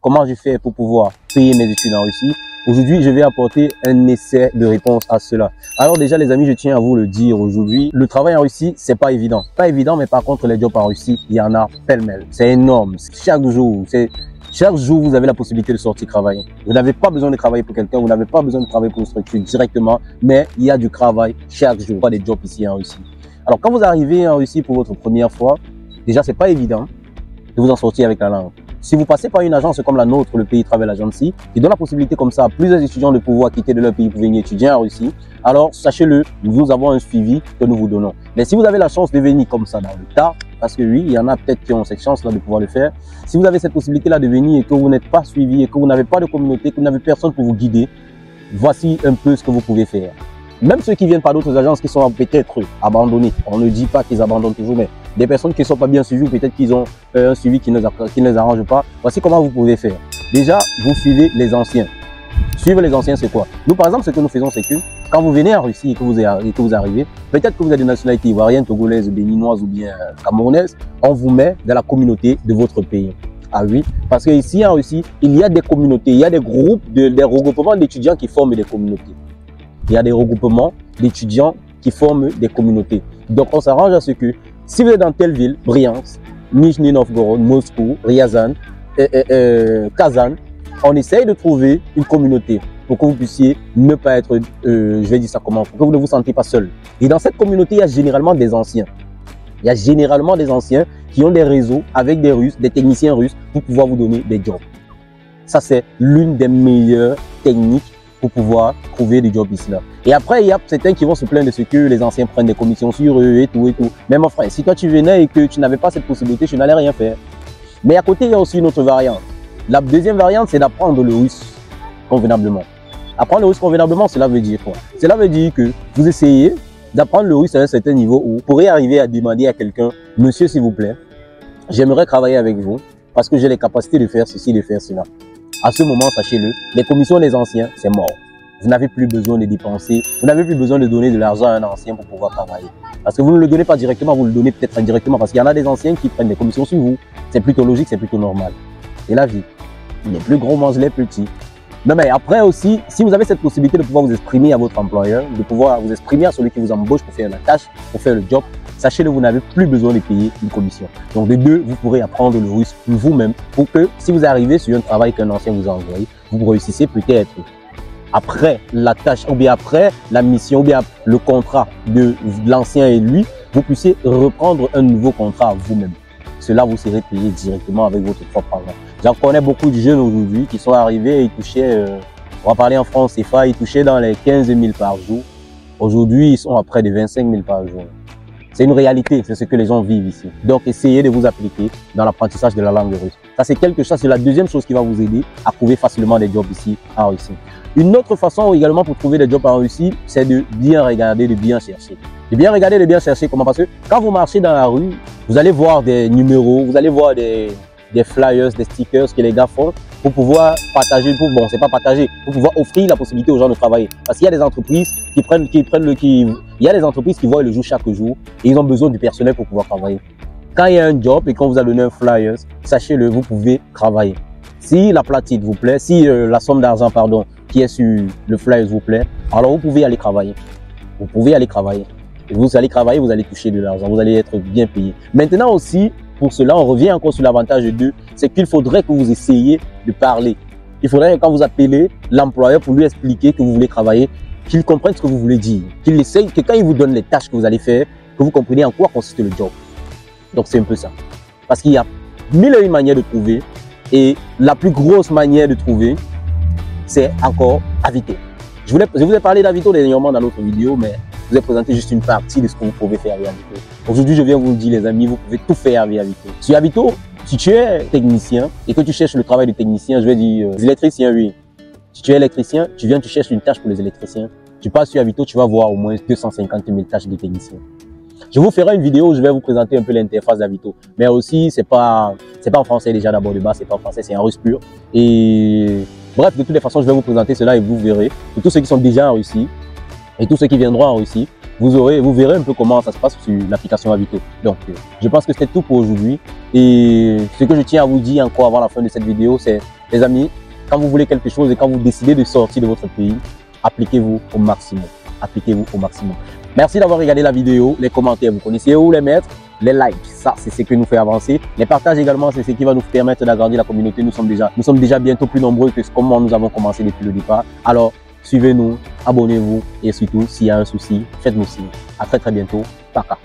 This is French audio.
comment je fais pour pouvoir payer mes études en Russie. Aujourd'hui, je vais apporter un essai de réponse à cela. Alors déjà, les amis, je tiens à vous le dire aujourd'hui. Le travail en Russie, c'est pas évident. Pas évident, mais par contre, les jobs en Russie, il y en a pêle-mêle. C'est énorme. Chaque jour, vous avez la possibilité de sortir travailler. Vous n'avez pas besoin de travailler pour quelqu'un, vous n'avez pas besoin de travailler pour une structure directement, mais il y a du travail chaque jour. Pas des jobs ici en Russie. Alors, quand vous arrivez en Russie pour votre première fois, déjà, c'est pas évident de vous en sortir avec la langue. Si vous passez par une agence comme la nôtre, le Pays Travel Agency, qui donne la possibilité comme ça à plusieurs étudiants de pouvoir quitter de leur pays pour venir étudier en Russie, alors sachez-le, nous avons un suivi que nous vous donnons. Mais si vous avez la chance de venir comme ça dans le tas, parce que oui, il y en a peut-être qui ont cette chance-là de pouvoir le faire, si vous avez cette possibilité-là de venir et que vous n'êtes pas suivi et que vous n'avez pas de communauté, que vous n'avez personne pour vous guider, voici un peu ce que vous pouvez faire. Même ceux qui viennent par d'autres agences qui sont peut-être abandonnés, on ne dit pas qu'ils abandonnent toujours, mais des personnes qui ne sont pas bien suivies ou peut-être qu'ils ont un suivi qui ne les arrange pas, voici comment vous pouvez faire. Déjà, vous suivez les anciens. Suivre les anciens, c'est quoi? Nous, par exemple, ce que nous faisons, c'est que quand vous venez en Russie et que vous arrivez, peut-être que vous êtes de nationalité ivoirienne, togolaise, béninoise ou bien camerounaise, on vous met dans la communauté de votre pays. Ah oui, parce qu'ici en Russie, il y a des communautés, il y a des groupes, des regroupements d'étudiants qui forment des communautés. Il y a des regroupements d'étudiants qui forment des communautés. Donc, on s'arrange à ce que si vous êtes dans telle ville, Briansk, Nizhny Novgorod, Moscou, Ryazan, Kazan, on essaye de trouver une communauté pour que vous puissiez ne pas être, je vais dire ça comment, pour que vous ne vous sentez pas seul. Et dans cette communauté, il y a généralement des anciens. Il y a généralement des anciens qui ont des réseaux avec des Russes, des techniciens russes pour pouvoir vous donner des jobs. Ça, c'est l'une des meilleures techniques pour pouvoir trouver des jobs ici là. Et après, il y a certains qui vont se plaindre de ce que les anciens prennent des commissions sur eux et tout et tout. Mais mon frère, si toi tu venais et que tu n'avais pas cette possibilité, tu n'allais rien faire. Mais à côté, il y a aussi une autre variante. La deuxième variante, c'est d'apprendre le russe convenablement. Apprendre le russe convenablement, cela veut dire quoi? Cela veut dire que vous essayez d'apprendre le russe à un certain niveau où vous pourrez arriver à demander à quelqu'un, monsieur s'il vous plaît, j'aimerais travailler avec vous parce que j'ai les capacités de faire ceci, de faire cela. À ce moment, sachez-le, les commissions des anciens, c'est mort. Vous n'avez plus besoin de dépenser, vous n'avez plus besoin de donner de l'argent à un ancien pour pouvoir travailler. Parce que vous ne le donnez pas directement, vous le donnez peut-être indirectement parce qu'il y en a des anciens qui prennent des commissions sur vous. C'est plutôt logique, c'est plutôt normal. C'est la vie. Les plus gros mangent les petits. Non, mais après aussi, si vous avez cette possibilité de pouvoir vous exprimer à votre employeur, de pouvoir vous exprimer à celui qui vous embauche pour faire la tâche, pour faire le job, sachez-le, vous n'avez plus besoin de payer une commission. Donc de deux, vous pourrez apprendre le russe vous-même pour que si vous arrivez sur un travail qu'un ancien vous a envoyé, vous réussissez peut-être après la tâche ou bien après la mission ou bien le contrat de l'ancien et lui, vous puissiez reprendre un nouveau contrat vous-même. Cela vous serez payé directement avec votre propre argent. J'en connais beaucoup de jeunes aujourd'hui qui sont arrivés et ils touchaient, on va parler en France CFA, ils touchaient dans les 15 000 par jour. Aujourd'hui, ils sont à près de 25 000 par jour. C'est une réalité, c'est ce que les gens vivent ici. Donc, essayez de vous appliquer dans l'apprentissage de la langue russe. Ça, c'est quelque chose, c'est la deuxième chose qui va vous aider à trouver facilement des jobs ici en Russie. Une autre façon également pour trouver des jobs en Russie, c'est de bien regarder, de bien chercher. De bien regarder, de bien chercher. Comment? Parce que quand vous marchez dans la rue, vous allez voir des numéros, vous allez voir des flyers, des stickers que les gars font pour pouvoir partager, bon, c'est pas partager, pour pouvoir offrir la possibilité aux gens de travailler. Parce qu'il y a des entreprises il y a des entreprises qui voient le jour chaque jour et ils ont besoin du personnel pour pouvoir travailler. Quand il y a un job et qu'on vous a donné un flyer, sachez-le, vous pouvez travailler. Si la platine vous plaît, si la somme d'argent, pardon, qui est sur le flyer vous plaît, alors vous pouvez aller travailler. Vous pouvez aller travailler. Et vous allez travailler, vous allez toucher de l'argent, vous allez être bien payé. Maintenant aussi, pour cela, on revient encore sur l'avantage de deux, c'est qu'il faudrait que vous essayiez de parler. Il faudrait que quand vous appelez l'employeur pour lui expliquer que vous voulez travailler, qu'il comprenne ce que vous voulez dire, qu'il essaye, que quand il vous donne les tâches que vous allez faire, que vous compreniez en quoi consiste le job. Donc c'est un peu ça. Parce qu'il y a mille et une manières de trouver et la plus grosse manière de trouver, c'est encore Avito. Je vous ai parlé d'Avito dernièrement dans l'autre vidéo, mais je vous ai présenté juste une partie de ce que vous pouvez faire avec Avito. Aujourd'hui, je viens vous dire, les amis, vous pouvez tout faire avec Avito. Sur Avito, si tu es technicien et que tu cherches le travail de technicien, je vais dire électricien, oui. Si tu es électricien, tu viens, tu cherches une tâche pour les électriciens. Tu passes sur Avito, tu vas voir au moins 250 000 tâches de technicien. Je vous ferai une vidéo où je vais vous présenter un peu l'interface d'Avito. Mais aussi, c'est pas en français déjà d'abord de base, c'est pas en français, c'est en russe pur. Et bref, de toutes les façons, je vais vous présenter cela et vous verrez. Pour tous ceux qui sont déjà en Russie et tous ceux qui viendront en Russie, vous verrez un peu comment ça se passe sur l'application Avito. Donc, je pense que c'était tout pour aujourd'hui. Et ce que je tiens à vous dire encore avant la fin de cette vidéo, c'est Les amis, quand vous voulez quelque chose et quand vous décidez de sortir de votre pays, appliquez-vous au maximum. Appliquez-vous au maximum. Merci d'avoir regardé la vidéo. Les commentaires, vous connaissez où les mettre. Les likes, ça c'est ce qui nous fait avancer. Les partages également, c'est ce qui va nous permettre d'agrandir la communauté. Nous sommes déjà bientôt plus nombreux que comment nous avons commencé depuis le départ. Alors, suivez-nous, abonnez-vous et surtout, s'il y a un souci, faites-nous signe. À très bientôt. Paka.